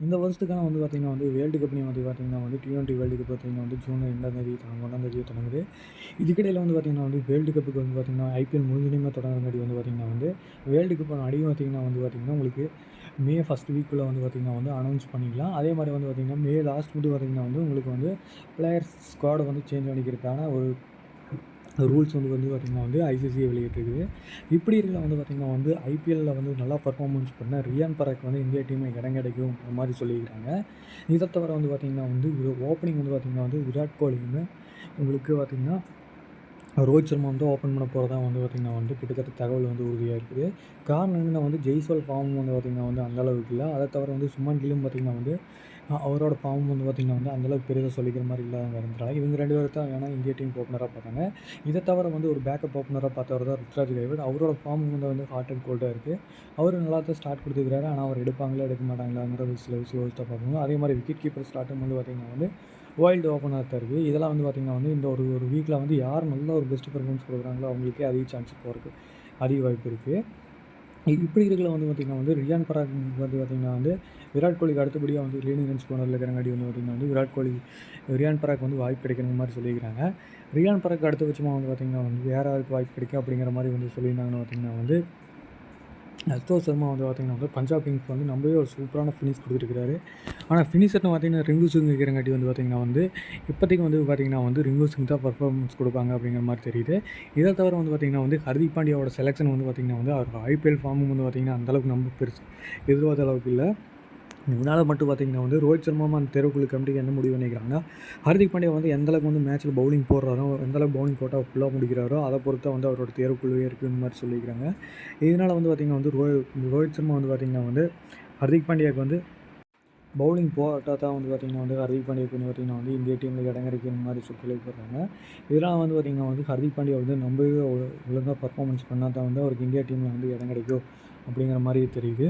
இந்த வருஷத்துக்கான வந்து பார்த்திங்கன்னா வந்து வேர்ல்டு கப்லேயும் வந்து பார்த்திங்கன்னா வந்து T20 வேர்ல்டு கப் பார்த்திங்கன்னா வந்து ஜூன் 2ஆம் தேதி 1ஆம் தேதி தொடங்குது. இதுக்கிடையில் வந்து பார்த்திங்கன்னா வந்து வேர்ல்டு கப்புக்கு வந்து பார்த்திங்கன்னா ஐபிஎல் முடிஞ்சோனையுமே தொடங்குறங்காட்டி வந்து பார்த்திங்கன்னா வந்து வேர்ல்டு கப்போட அடியும் பார்த்திங்கன்னா வந்து பார்த்திங்கன்னா உங்களுக்கு மே ஃபஸ்ட் வீக்குள்ளே வந்து பார்த்திங்கன்னா வந்து அனௌன்ஸ் பண்ணிக்கலாம். அதே மாதிரி வந்து பார்த்திங்கன்னா மே லாஸ்ட் மட்டும் பார்த்திங்கன்னா வந்து உங்களுக்கு வந்து பிளேயர்ஸ் ஸ்குவாடை வந்து சேஞ்ச் பண்ணிக்கிறதுக்கான ஒரு ரூல்ஸ் வந்து பார்த்திங்கன்னா வந்து ஐசிசிஐ வெளியிட்டிருக்குது. இப்படி இருக்க வந்து பார்த்திங்கன்னா வந்து ஐபிஎல்லில் வந்து நல்லா பர்ஃபார்மன்ஸ் பண்ண ரியான் பராக் வந்து இந்தியா டீமில் இடம் கிடைக்கும் அந்த மாதிரி சொல்லியிருக்காங்க. இதை தவிர வந்து பார்த்திங்கன்னா வந்து ஓப்பனிங் வந்து பார்த்திங்கன்னா வந்து விராட் கோலியுமே உங்களுக்கு பார்த்திங்கன்னா ரோஹித் சர்மா வந்து ஓப்பன் பண்ண போகிறதா வந்து பார்த்திங்கன்னா வந்து கிட்டத்தட்ட தகவல் வந்து உறுதியாக இருக்குது. காரணம் என்னென்னா வந்து ஜெய்ஸ்வால் ஃபார்ம் வந்து பார்த்திங்கன்னா வந்து அந்தளவுக்கு இல்லை. அதை தவிர வந்து சுமன் கில்லும் பார்த்திங்கன்னா வந்து அவரோட ஃபார்ம் வந்து பார்த்திங்கன்னா வந்து அந்தளவுக்கு பெரிதாக சொல்லிக்கிற மாதிரி இல்லாத இருந்தனால இவங்க 2 பேர் தான் ஏன்னா இந்திய டீம் ஓப்பனராக பார்த்தாங்க. இதை தவிர வந்து ஒரு பேக்கப் ஓப்பனராக பார்த்தவர் தான் ருத்ராஜ் கைவட். அவரோட ஃபார்ம் வந்து ஹாட் அண்ட் கோல்டாக இருக்குது. அவர் நல்லா தான் ஸ்டார்ட் கொடுத்துருக்காரு. ஆனால் அவர் எடுப்பாங்களா எடுக்க மாட்டாங்களாங்கிற சில விஷயம் யோசிச்சு பார்க்கணும். அதே மாதிரி விக்கெட் கீப்பர் ஸ்டார்ட்டும் வந்து பார்த்திங்கன்னா வந்து வைல்டு ஓப்பனாக தான் இருக்குது. இதெல்லாம் வந்து பார்த்திங்கன்னா வந்து இந்த ஒரு வீக்கில் வந்து யார் நல்ல ஒரு பெஸ்ட் பெர்ஃபார்மன்ஸ் கொடுக்குறாங்களோ அவங்களுக்கே அதிக சான்ஸ் போகிறதுக்கு அதிக வாய்ப்பு இருக்குது. இப்படி இருக்கல வந்து பார்த்திங்கன்னா வந்து ரியான் பராக் வந்து பார்த்திங்கன்னா வந்து விராட் கோலிக்கு அடுத்தபடியாக வந்து லீடிங் ரன்ஸ் கோனரில் இருக்கிறங்காட்டி வந்து பார்த்திங்கன்னா வந்து விராட் கோலி ரியான் பராக் வந்து வாய்ப்பு கிடைக்கிற மாதிரி சொல்லியிருக்கிறாங்க. ரியான் பராக் அடுத்தபட்சமாக வந்து பார்த்திங்கன்னா வந்து வேறு யாருக்கு வாய்ப்பு கிடைக்கும் அப்படிங்கிற மாதிரி வந்து சொல்லியிருந்தாங்கன்னு பார்த்திங்கன்னா வந்து அஸ்தோஷ் சர்மா வந்து பார்த்திங்கன்னா வந்து பஞ்சாப் கிங்ஸ் வந்து நம்பவே ஒரு சூப்பரான ஃபினிஷ் கொடுத்துருக்காரு. ஆனால் ஃபினிஷர்னு பார்த்திங்கன்னா ரிங்கு சிங் இருக்கிறங்காட்டி வந்து பார்த்திங்கன்னா வந்து இப்போதைக்கு வந்து பார்த்திங்கன்னா வந்து ரிங்கு சிங் தான் பர்ஃபார்மன்ஸ் கொடுப்பாங்க அப்படிங்கிற மாதிரி தெரியுது. இதை தவிர வந்து பார்த்திங்கன்னா வந்து ஹர்திக் பாண்டியாவோட செலெக்ஷன் வந்து பார்த்திங்கன்னா வந்து அவர் ஐபிஎல் ஃபார்மும் வந்து பார்த்திங்கன்னா அந்தளவுக்கு நம்ம பெருசு எதிர்பார்த்த அளவுக்கு இல்லை. இதனால் மட்டும் பார்த்திங்கன்னா வந்து ரோஹித் சர்மாவும் அந்த தேர்வுக்குழு கமிட்டிக்கு என்ன முடிவு பண்ணிக்கிறாங்கன்னா ஹர்திக் பாண்டியா வந்து எந்தளவுக்கு வந்து மேட்ச்சில் பவுலிங் போடுறாரோ எந்தளவுக்கு பவுலிங் போட்டால் ஃபுல்லாக முடிக்கிறாரோ அதை பொறுத்து வந்து அவரோட தேர்வுக்குழுவே இருக்குதுன்னு மாதிரி சொல்லிக்கிறாங்க. இதனால் வந்து பார்த்திங்கன்னா வந்து ரோஹித் சர்மா வந்து பார்த்திங்கன்னா வந்து ஹர்திக் பாண்டியாவுக்கு வந்து பவுலிங் போட்டால் தான் வந்து பார்த்திங்கன்னா வந்து ஹர்திக் பாண்டியாவுக்கு வந்து பார்த்திங்கன்னா வந்து இந்திய டீமில் இடம் கிடைக்கிற மாதிரி சொல்லியிருக்காங்க. இதெல்லாம் வந்து பார்த்திங்கன்னா வந்து ஹர்திக் பாண்டியா வந்து நம்பவே ஒழுங்காக பர்ஃபார்மன்ஸ் பண்ணால் தான் வந்து அவருக்கு இந்தியா டீமில் வந்து இடம் கிடைக்கும் அப்படிங்கிற மாதிரி தெரியுது.